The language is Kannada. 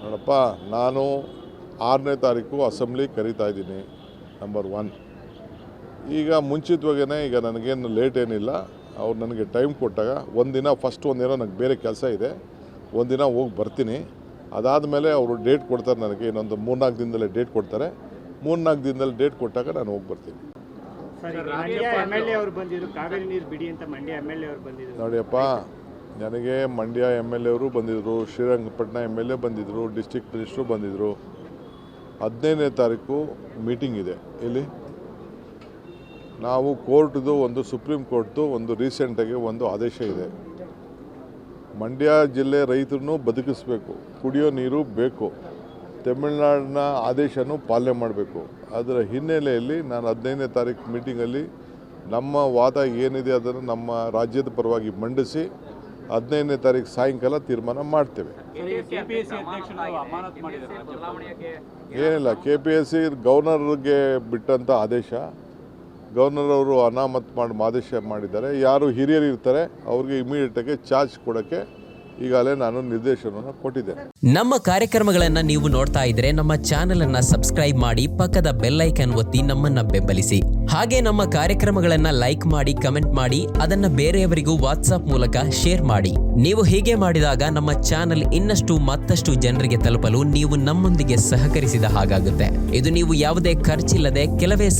ನೋಡಪ್ಪ, ನಾನು 6ನೇ ತಾರೀಕು ಅಸೆಂಬ್ಲಿ ಕರೀತಾ ಇದ್ದೀನಿ, ನಂಬರ್ 1. ಈಗ ಮುಂಚಿತವಾಗೇ ಈಗ ನನಗೇನು ಲೇಟ್ ಏನಿಲ್ಲ. ಅವ್ರು ನನಗೆ ಟೈಮ್ ಕೊಟ್ಟಾಗ ಒಂದಿನ ನನಗೆ ಬೇರೆ ಕೆಲಸ ಇದೆ, ಒಂದಿನ ಹೋಗಿ ಬರ್ತೀನಿ. ಅದಾದಮೇಲೆ ಅವರು ಡೇಟ್ ಕೊಡ್ತಾರೆ ನನಗೆ, ಇನ್ನೊಂದು 3-4 ದಿನದಲ್ಲೇ ಡೇಟ್ ಕೊಡ್ತಾರೆ. 3-4 ದಿನದಲ್ಲಿ ಡೇಟ್ ಕೊಟ್ಟಾಗ ನಾನು ಹೋಗಿ ಬರ್ತೀನಿ. ನೋಡಿಯಪ್ಪ, ನನಗೆ ಮಂಡ್ಯ MLA ಅವರು ಬಂದಿದ್ದರು, ಶ್ರೀರಂಗಪಟ್ಟಣ MLA ಬಂದಿದ್ದರು, ಡಿಸ್ಟ್ರಿಕ್ಟ್ ಮಿನಿಸ್ಟ್ರು ಬಂದಿದ್ದರು. 15ನೇ ತಾರೀಕು ಮೀಟಿಂಗ್ ಇದೆ. ಇಲ್ಲಿ ನಾವು ಕೋರ್ಟ್ದು ಒಂದು ಸುಪ್ರೀಂ ಕೋರ್ಟ್ದು ಒಂದು ರೀಸೆಂಟಾಗಿ ಒಂದು ಆದೇಶ ಇದೆ. ಮಂಡ್ಯ ಜಿಲ್ಲೆ ರೈತರನ್ನು ಬದುಕಿಸಬೇಕು, ಕುಡಿಯೋ ನೀರು ಬೇಕು, ತಮಿಳುನಾಡಿನ ಆದೇಶನೂ ಪಾಲನೆ ಮಾಡಬೇಕು. ಅದರ ಹಿನ್ನೆಲೆಯಲ್ಲಿ ನಾನು 15ನೇ ತಾರೀಕು ಮೀಟಿಂಗಲ್ಲಿ ನಮ್ಮ ವಾದ ಏನಿದೆ ಅದನ್ನು ನಮ್ಮ ರಾಜ್ಯದ ಪರವಾಗಿ ಮಂಡಿಸಿ 15ನೇ ತಾರೀಕು ಸಾಯಂಕಾಲ ತೀರ್ಮಾನ ಮಾಡ್ತೇವೆ. ಏನಿಲ್ಲ, KPSC ಗವರ್ನರ್ಗೆ ಬಿಟ್ಟಂಥ ಆದೇಶ. ಗವರ್ನರ್ ಅವರು ಅನಾಮತ್ ಮಾಡಿ ಆದೇಶ ಮಾಡಿದ್ದಾರೆ. ಯಾರು ಹಿರಿಯರು ಇರ್ತಾರೆ ಅವ್ರಿಗೆ ಇಮಿಡಿಯೇಟಾಗಿ ಚಾರ್ಜ್ ಕೊಡೋಕ್ಕೆ ಈಗಾಗಲೇ ನಾನು ನಿರ್ದೇಶನವನ್ನು ಕೊಟ್ಟಿದ್ದೇನೆ. ನಮ್ಮ ಕಾರ್ಯಕ್ರಮಗಳನ್ನು ನೀವು ನೋಡ್ತಾ ಇದ್ರೆ ನಮ್ಮ ಚಾನೆಲ್ ಅನ್ನ ಸಬ್ಸ್ಕ್ರೈಬ್ ಮಾಡಿ, ಪಕ್ಕದ ಬೆಲ್ ಐಕಾನ್ ಒತ್ತಿ ನಮ್ಮನ್ನ ಬೆಂಬಲಿಸಿ. ಹಾಗೆ ನಮ್ಮ ಕಾರ್ಯಕ್ರಮಗಳನ್ನ ಲೈಕ್ ಮಾಡಿ, ಕಮೆಂಟ್ ಮಾಡಿ, ಅದನ್ನ ಬೇರೆಯವರಿಗೂ ವಾಟ್ಸ್ಆಪ್ ಮೂಲಕ ಶೇರ್ ಮಾಡಿ. ನೀವು ಹೀಗೆ ಮಾಡಿದಾಗ ನಮ್ಮ ಚಾನೆಲ್ ಇನ್ನಷ್ಟು ಮತ್ತಷ್ಟು ಜನರಿಗೆ ತಲುಪಲು ನೀವು ನಮ್ಮೊಂದಿಗೆ ಸಹಕರಿಸಿದ ಹಾಗಾಗುತ್ತೆ. ಇದು ನೀವು ಯಾವುದೇ ಖರ್ಚಿಲ್ಲದೆ ಕೆಲವೇ